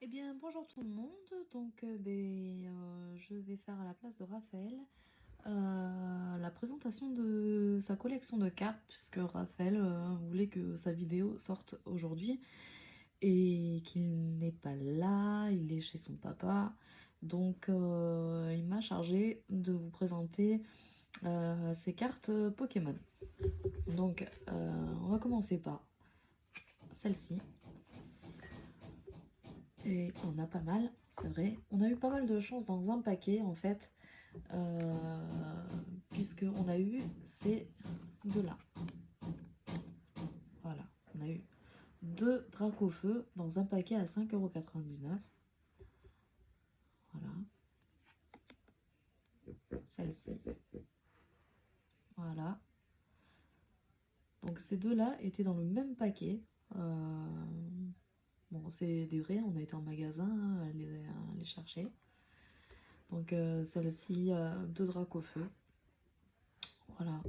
Eh bien, bonjour tout le monde. Donc, je vais faire à la place de Raphaël la présentation de sa collection de cartes, puisque Raphaël voulait que sa vidéo sorte aujourd'hui et qu'il n'est pas là, il est chez son papa. Donc, il m'a chargé de vous présenter ses cartes Pokémon. Donc, on va commencer par celle-ci. Et on a pas mal, c'est vrai. On a eu pas mal de chance dans un paquet en fait, puisque on a eu ces deux-là. Voilà, on a eu deux Dracofeu dans un paquet à 5,99 €. Voilà, celle-ci. Voilà. Donc ces deux-là étaient dans le même paquet. Bon, c'est des vrais, on a été en magasin les chercher. Donc celle-ci, deux Dracofeu. Voilà.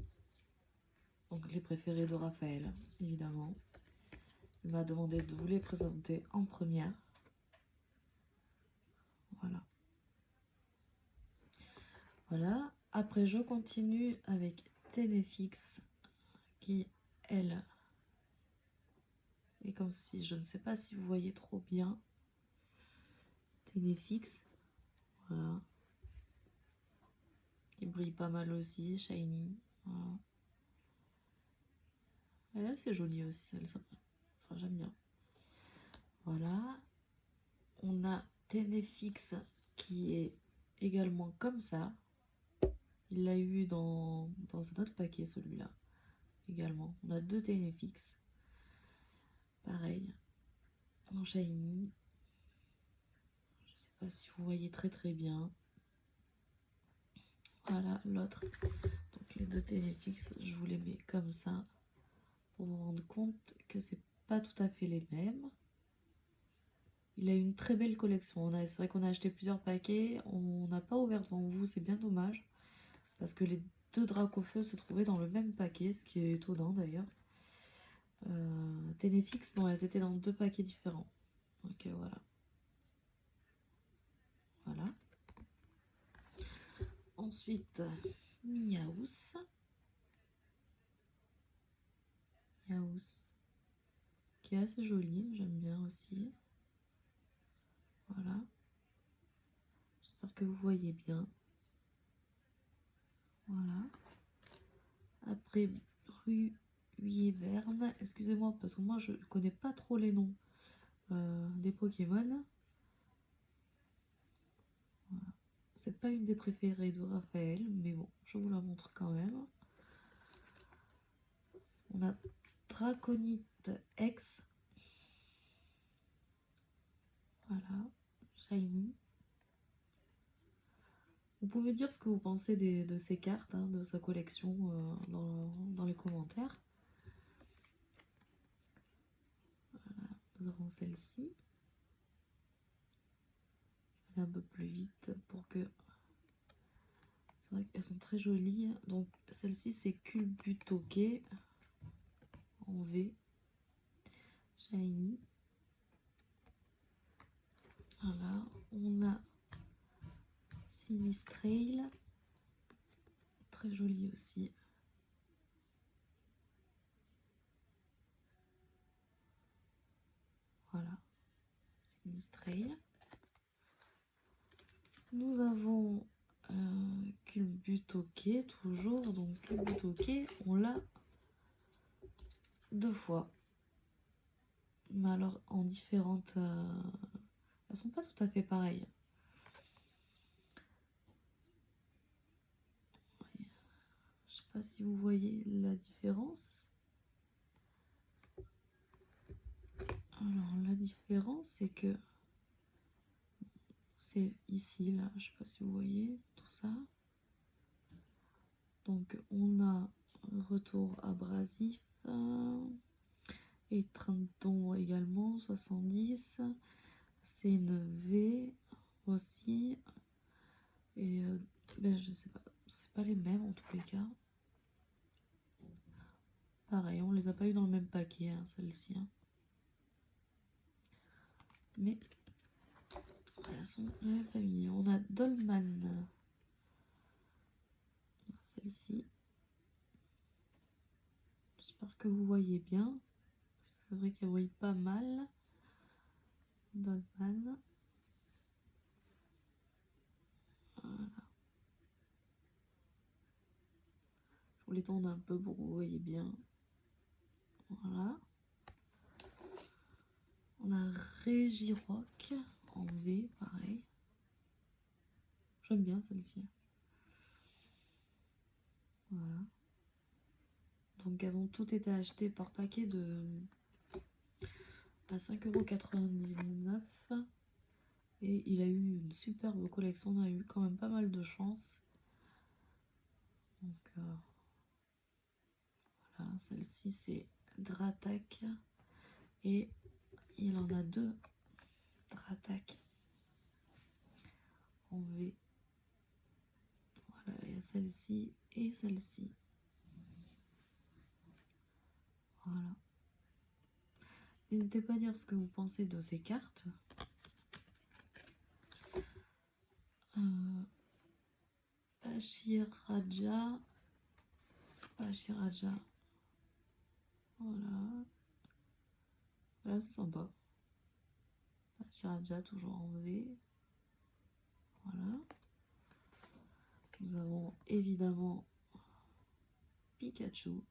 Donc les préférés de Raphaël, évidemment. Il m'a demandé de vous les présenter en première. Voilà. Voilà. Après, je continue avec Ténéfix, qui, elle, est comme ceci. Je ne sais pas si vous voyez trop bien. Ténéfix. Voilà. Qui brille pas mal aussi. Shiny. Voilà. Elle est assez jolie aussi, celle-là. Enfin, j'aime bien. Voilà. On a Ténéfix qui est également comme ça. Il l'a eu dans un autre paquet, celui-là. Également. On a deux Ténéfix. Pareil. En shiny. Je sais pas si vous voyez très très bien. Voilà l'autre. Donc les deux Ténéfix, je vous les mets comme ça. Pour vous rendre compte que c'est pas tout à fait les mêmes. Il a une très belle collection. C'est vrai qu'on a acheté plusieurs paquets. On n'a pas ouvert devant vous, c'est bien dommage. Parce que les deux Dracofeu se trouvaient dans le même paquet, ce qui est étonnant d'ailleurs. Ténéfix, non, elles étaient dans deux paquets différents. Donc voilà. Voilà. Ensuite, Miaous. Miaous. Qui est assez jolie, j'aime bien aussi. Voilà. J'espère que vous voyez bien. Voilà. Après, rue Verne. Excusez-moi, parce que moi, je connais pas trop les noms des Pokémon. Voilà. C'est pas une des préférées de Raphaël, mais bon, je vous la montre quand même. On a Draconite X. Voilà. Shiny. Vous pouvez dire ce que vous pensez de ces cartes, hein, de sa collection dans les commentaires. Voilà. Nous avons celle-ci. Un peu plus vite pour que... C'est vrai qu'elles sont très jolies. Donc celle-ci c'est Culbutoke en V. Shiny. Voilà. On a Sinistrail. Très jolie aussi. Voilà. Sinistrail. Nous avons Culbutoke toujours. Donc Culbutoke, on l'a deux fois. Mais alors en différentes... elles sont pas tout à fait pareilles. Je sais pas si vous voyez la différence. Alors la différence c'est que c'est ici là, je sais pas si vous voyez tout ça. Donc on a retour abrasif et Trenton également 70. C'est une V aussi et je sais pas, c'est pas les mêmes en tous les cas. Pareil, on les a pas eu dans le même paquet, hein, celle-ci. Hein. Mais elles sont de la famille. On a Dolman. Celle-ci. J'espère que vous voyez bien. C'est vrai qu'elle brille pas mal. Dolman. Voilà. Je vous les tourne un peu pour que vous voyez bien. Voilà. On a Régirock en V, pareil. J'aime bien celle-ci. Voilà. Donc elles ont toutes été achetées par paquet à 5,99 €. Et il a eu une superbe collection. On a eu quand même pas mal de chance. Donc voilà, celle-ci c'est Dratak. Et il en a deux Dratak en V. Voilà, il y a celle-ci et celle-ci. Voilà. N'hésitez pas à dire ce que vous pensez de ces cartes. Pachiraja. Voilà. Voilà, c'est sympa. Pachiraja, toujours en V. Voilà. Nous avons évidemment Pikachu.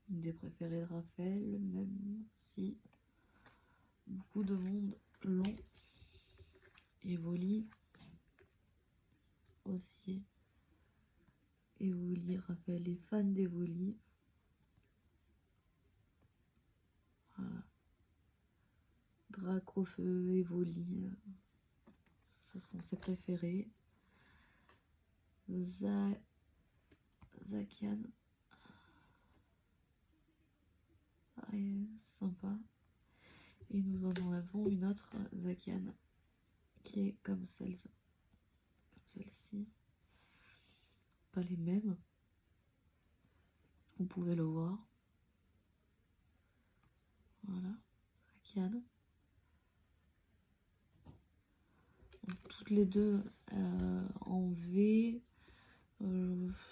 Une des préférées de Raphaël, même si beaucoup de monde l'ont. Evoli aussi. Evoli, Raphaël est fan d'Evoli. Voilà. Dracofeu, Evoli, ce sont ses préférés. Zacian. C'est sympa. Et nous en avons une autre Zacian qui est comme celle-ci. Pas les mêmes. Vous pouvez le voir. Voilà. Zacian. Donc, toutes les deux en V.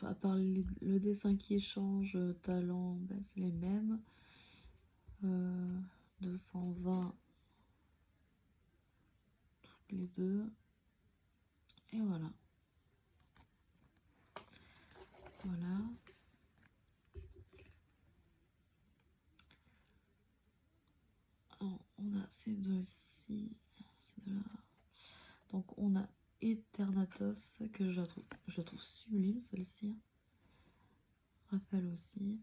À part le dessin qui change, talent, ben, c'est les mêmes. 220 toutes les deux. Et voilà. Voilà. Alors, on a ces deux-ci. Donc on a Eternatus, que je la trouve sublime, celle-ci. Raphaël aussi.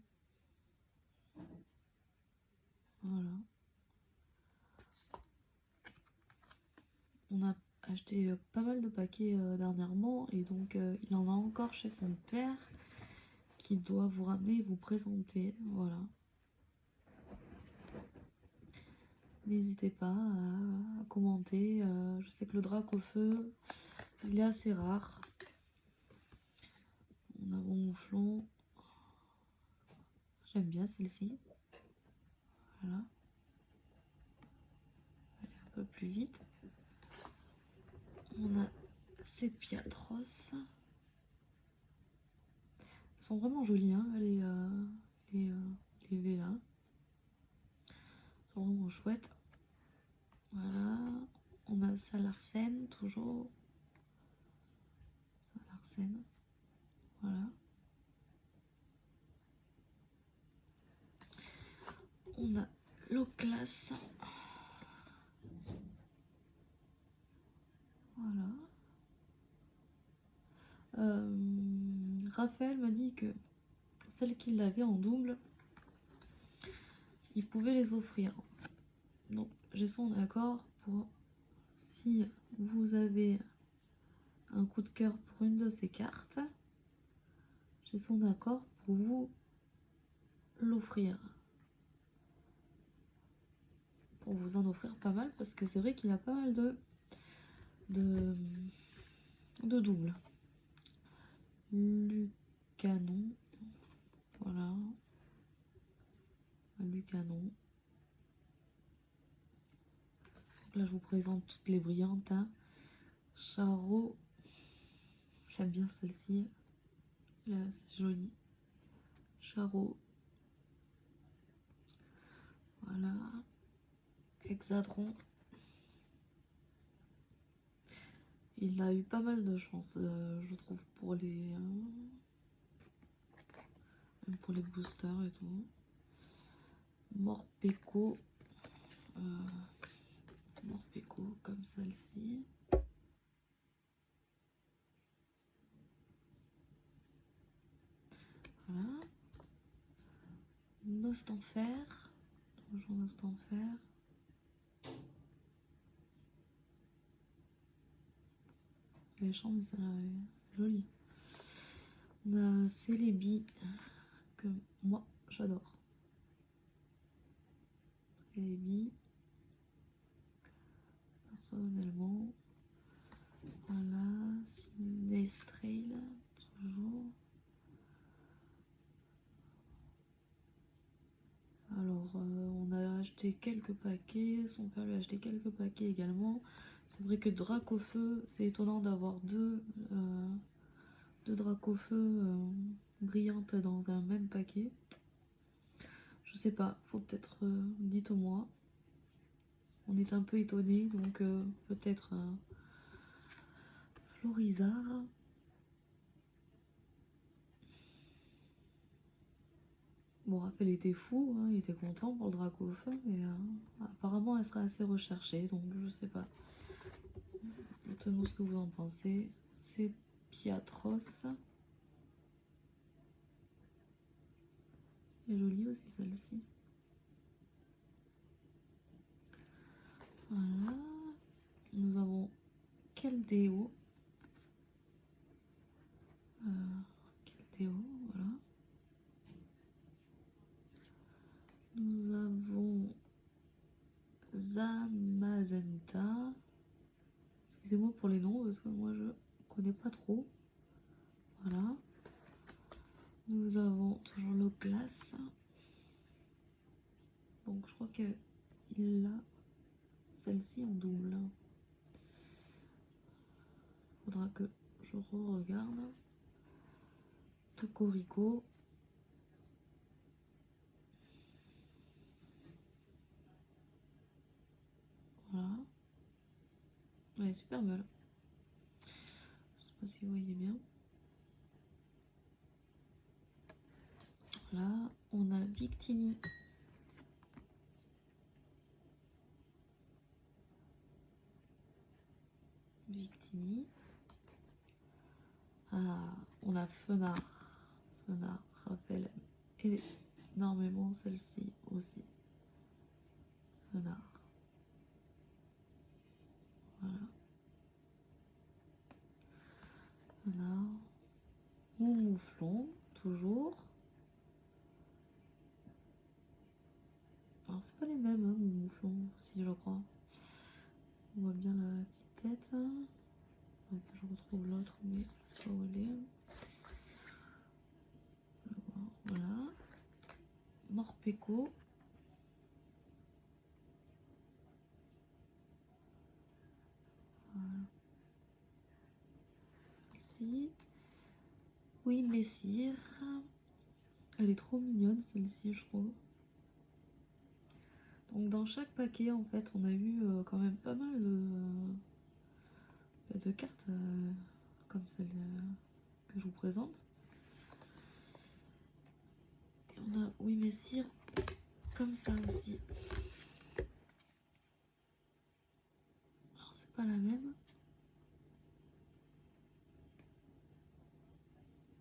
Voilà. On a acheté pas mal de paquets dernièrement, et donc il en a encore chez son père qui doit vous ramener et vous présenter. Voilà. N'hésitez pas à commenter. Je sais que le drac au feu, il est assez rare. On a Ronflon. J'aime bien celle-ci. Voilà. Elle est un peu plus vite. On a Sepiatros. Elles sont vraiment jolies, hein, les V là. Elles sont vraiment chouettes. Voilà. On a Salarsen, toujours. Salarsen. Voilà. On a Loclas. Voilà. Raphaël m'a dit que celles qu'il avait en double, il pouvait les offrir. Donc j'ai son accord pour, si vous avez un coup de cœur pour une de ces cartes, j'ai son accord pour vous l'offrir. Pour vous en offrir pas mal, parce que c'est vrai qu'il a pas mal de doubles. Lucanon. Voilà. Lucanon. Là, je vous présente toutes les brillantes. Hein. Charo, j'aime bien celle-ci. Là, c'est joli. Charo. Voilà. Hexadron. Il a eu pas mal de chance, je trouve, pour les boosters et tout. Morpeko. Morpeko, comme celle-ci. Voilà. Nostanfer. Bonjour Nostanfer. Les chambres, mais ça est joli. On a Celebi, que moi j'adore. Celebi, personnellement. Voilà, Sinestrail, toujours. Alors, on a acheté quelques paquets, son père lui a acheté quelques paquets également. C'est vrai que Dracofeu, c'est étonnant d'avoir deux Dracofeu brillantes dans un même paquet. Je sais pas, faut peut-être, dites-moi. On est un peu étonné, donc peut-être Florizard. Bon, Raphaël était fou, hein, il était content pour le Dracofeu, mais apparemment elle sera assez recherchée, donc je sais pas. Dites-nous ce que vous en pensez. C'est Piatros. Et jolie aussi celle-ci. Voilà. Nous avons Keldeo. Keldeo, voilà. Nous avons Zamazenta. Excusez-moi pour les noms parce que moi je connais pas trop. Voilà. Nous avons toujours le glace. Donc je crois qu'il a celle-ci en double. Faudra que je re-regarde. Tocorico. Voilà. Elle est super belle. Je sais pas si vous voyez bien. Là, on a Victini. Victini. Ah, on a Fenard. Fenard, Raphaël aime énormément celle-ci aussi. Fenard. Voilà. Fenard. Moumouflon, toujours. Alors, c'est pas les mêmes, hein, Moumouflon, si je crois. On voit bien la petite tête. Je retrouve l'autre, mais je sais pas où elle est. Voilà. Morpeko. Voilà. Ici. Oui, Messire. Elle est trop mignonne celle-ci, je trouve. Donc dans chaque paquet, en fait, on a eu quand même pas mal de cartes comme celle que je vous présente. Et on a Oui Messire comme ça aussi. Alors c'est pas la même.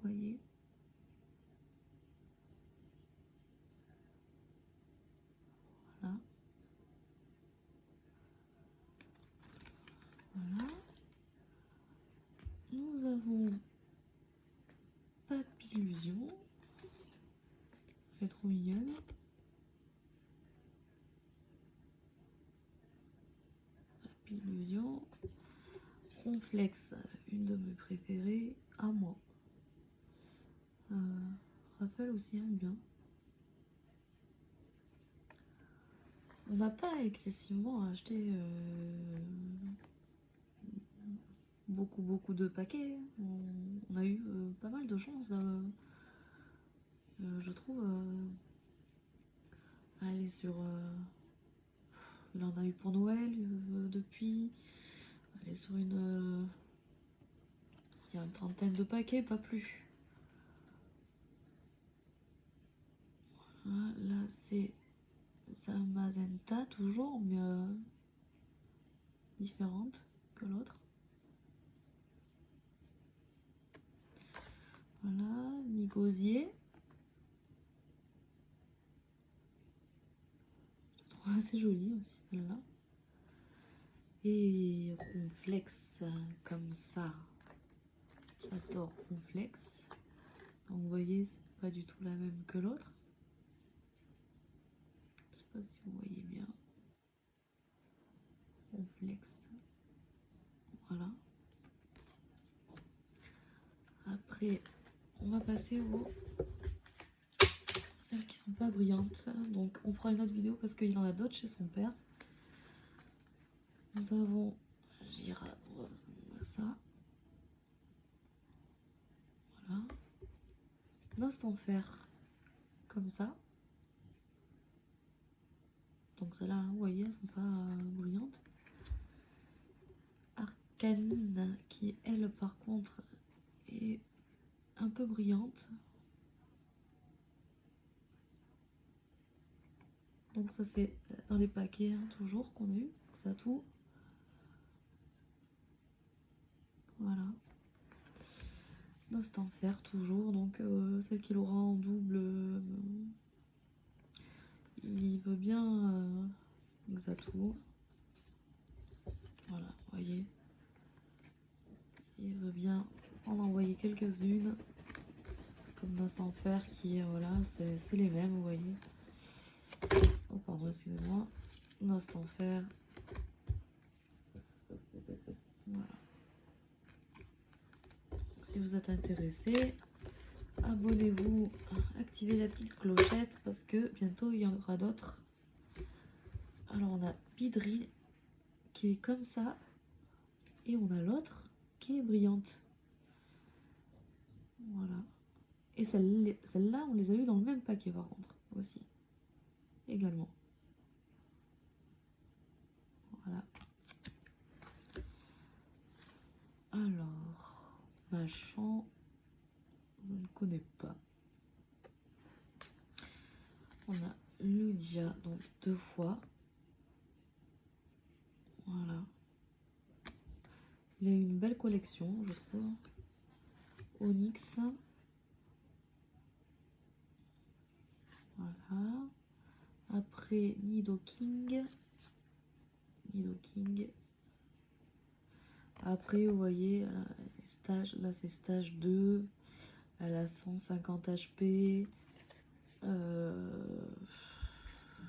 Vous voyez. Voilà. Voilà. Nous avons Papillusion. Elle est trop mignonne. Papillusion. Complexe, une de mes préférées, à moi. Raphaël aussi aime bien. On n'a pas excessivement acheté beaucoup de paquets. On a eu pas mal de chance, je trouve, à aller sur... il en a eu pour Noël depuis. Aller sur une... il y a une trentaine de paquets, pas plus. Voilà, là, c'est Zamazenta, toujours, mais différente que l'autre. Voilà, Nigosier. Je trouve assez jolie aussi celle-là. Et Ronflex, comme ça. J'adore Ronflex. Donc vous voyez, c'est pas du tout la même que l'autre. Je sais pas si vous voyez bien. Ronflex. Voilà. Après, on va passer aux celles qui sont pas brillantes. Donc on fera une autre vidéo parce qu'il en a d'autres chez son père. Nous avons Gira Rose, ça. Voilà. Nost en fer, comme ça. Donc celles-là, vous voyez, elles sont pas brillantes. Arcanine, qui elle par contre est un peu brillante. Donc ça c'est dans les paquets hein, toujours qu'on a eu, ça tout. Voilà. Nost en fer toujours, donc celle qu'il aura en double, il veut bien Xatou. Voilà, vous voyez. Il veut bien en envoyer quelques-unes. Comme Nost en fer qui, voilà, c'est les mêmes, vous voyez. Oh pardon, excusez-moi. Nost en fer. Voilà. Si vous êtes intéressé, abonnez-vous, activez la petite clochette parce que bientôt il y en aura d'autres. Alors on a Bidri qui est comme ça et on a l'autre qui est brillante. Voilà. Et celle-là, on les a eu dans le même paquet par contre aussi. Également. Voilà. Alors, Machan, je ne connais pas. On a Ludia, donc 2 fois. Voilà. Il a eu une belle collection, je trouve. Onyx. Voilà. Après, Nidoking. Après, vous voyez, là c'est stage 2. Elle a 150 HP.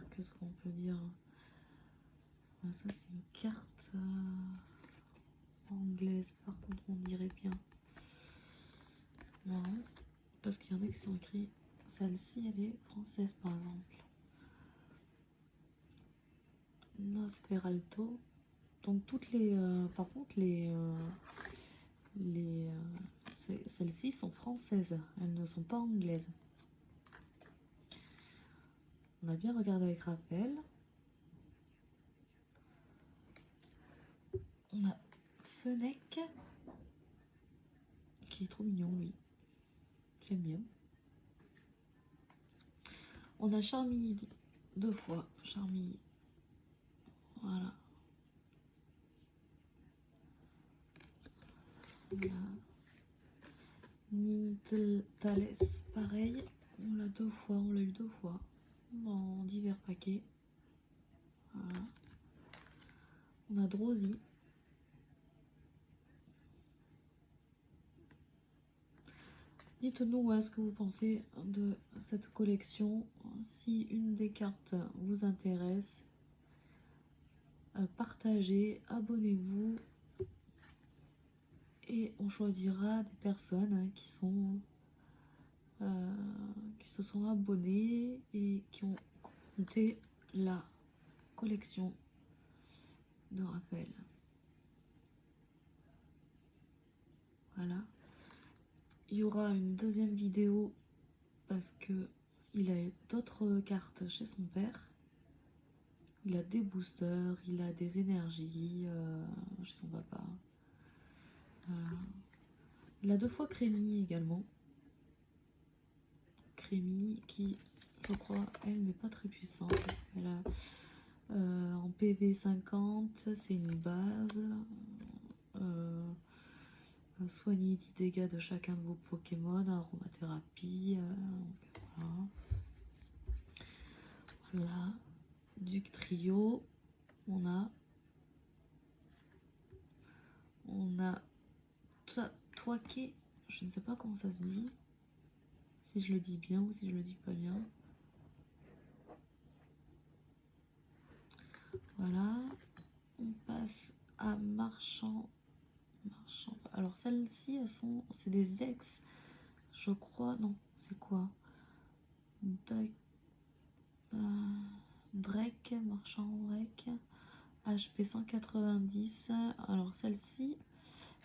Qu'est-ce qu'on peut dire? Ça, c'est une carte anglaise. Par contre, on dirait bien. Non, parce qu'il y en a qui sont écrits. Celle-ci, elle est française, par exemple. Nosferalto. Donc, toutes les... par contre, celles-ci sont françaises. Elles ne sont pas anglaises. On a bien regardé avec Raphaël. On a Fennec, qui est trop mignon, lui. J'aime bien. On a Charmille 2 fois. Charmille. Voilà. On a Nintales, pareil. On l'a 2 fois. On l'a eu 2 fois. Dans divers paquets. Voilà. On a Drowsy. Dites-nous ce que vous pensez de cette collection. Si une des cartes vous intéresse, partagez, abonnez-vous et on choisira des personnes qui se sont abonnées et qui ont compté la collection de Raphaël. Voilà. Il y aura une deuxième vidéo parce que il a d'autres cartes chez son père. Il a des boosters, il a des énergies chez son papa. Voilà. Il a 2 fois Crémy également. Crémy qui, je crois, elle n'est pas très puissante. Elle a en PV 50, c'est une base. Soignez 10 dégâts de chacun de vos Pokémon, aromathérapie. Voilà. Voilà. Du trio, on a Toaké, je ne sais pas comment ça se dit, si je le dis bien ou si je le dis pas bien. Voilà, on passe à Marchand. Alors celles-ci, elles sont, c'est des ex, je crois. Non, c'est quoi? Break, Marchand Break, HP 190. Alors celle-ci,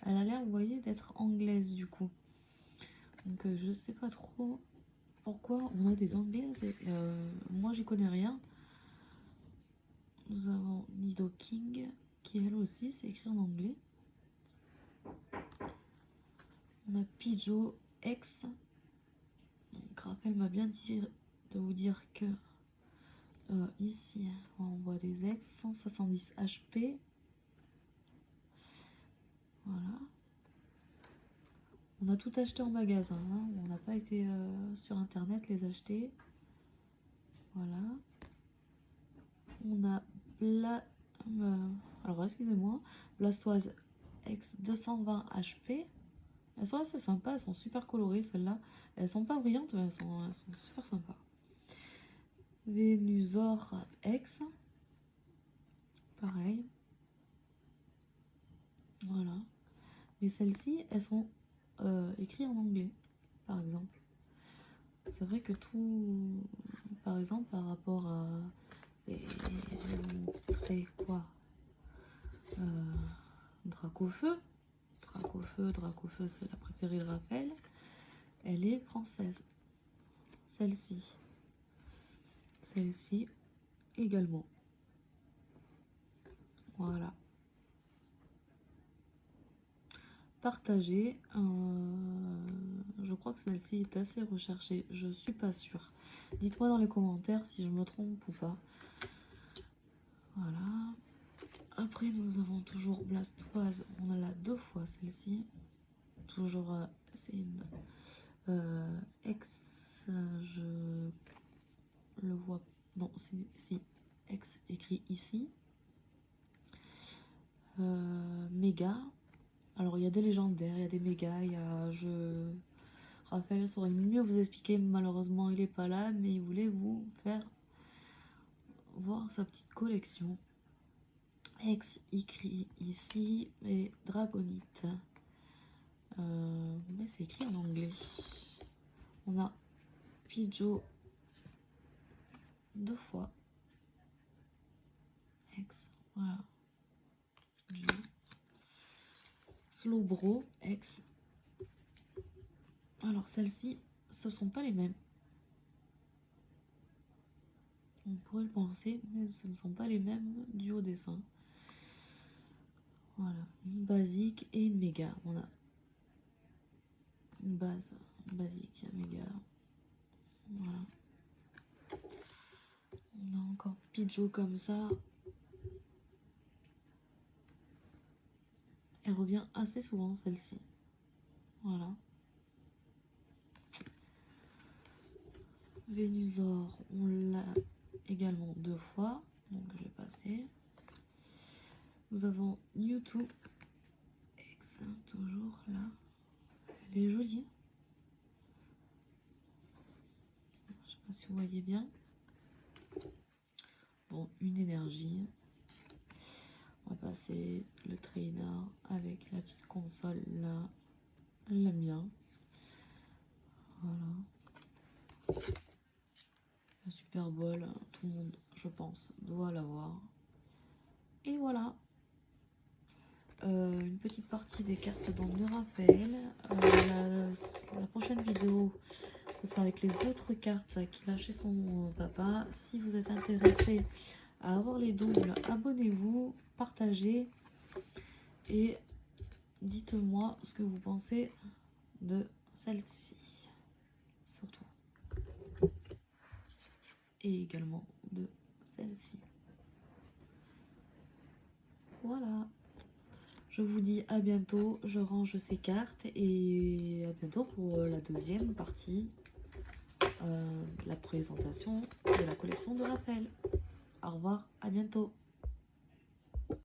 elle a l'air, vous voyez, d'être anglaise du coup. Donc je sais pas trop pourquoi on a des anglaises. Et, moi j'y connais rien. Nous avons Nidoking qui elle aussi c'est écrit en anglais. On a Pidgeot X. Donc Raphaël m'a bien dit de vous dire que ici on voit des X 170 HP. Voilà. On a tout acheté en magasin, hein. On n'a pas été sur internet les acheter. Voilà. On a alors excusez-moi, Blastoise X 220 HP. Elles sont assez sympas, elles sont super colorées celles-là. Elles sont pas brillantes, mais elles sont super sympas. Venusaur X. Pareil. Voilà. Mais celles-ci, elles sont écrites en anglais, par exemple. C'est vrai que tout, par exemple, par rapport à quoi, Dracofeu, c'est la préférée de Raphaël. Elle est française. Celle-ci également. Voilà. Partagée. Je crois que celle-ci est assez recherchée. Je suis pas sûre. Dites-moi dans les commentaires si je me trompe ou pas. Voilà. Après, nous avons toujours Blastoise. On a la 2 fois celle-ci. Toujours, c'est une X. Je le vois. Non, c'est si X écrit ici. Méga. Alors, il y a des légendaires, il y a des mégas, il y a... Raphaël saurait mieux vous expliquer, malheureusement il est pas là, mais il voulait vous faire voir sa petite collection. X écrit ici et Dragonite. Mais c'est écrit en anglais. On a Pidgeot 2 fois. X, voilà. Du Slowbro X. Alors celles-ci, ce sont pas les mêmes. On pourrait le penser, mais ce ne sont pas les mêmes du haut dessin. Voilà, une basique et une méga. On a une base basique, méga. Voilà. On a encore Pidgeot comme ça. Elle revient assez souvent celle-ci. Voilà. Venusaur, on l'a également 2 fois. Donc je vais passer. Nous avons Mewtwo X, toujours là. Elle est jolie. Je sais pas si vous voyez bien. Bon, une énergie. On va passer le trainer avec la petite console là. Elle l'aime bien. Voilà. La Super Bowl, tout le monde, je je pense, doit l'avoir. Et voilà. Une petite partie des cartes donc de Raphaël. La prochaine vidéo, ce sera avec les autres cartes qu'il a chez son papa. Si vous êtes intéressé à avoir les doubles, abonnez-vous, partagez et dites-moi ce que vous pensez de celle-ci, surtout. Et également de celle-ci. Voilà. Je vous dis à bientôt, je range ces cartes et à bientôt pour la deuxième partie de la présentation de la collection de Raphaël. Au revoir, à bientôt.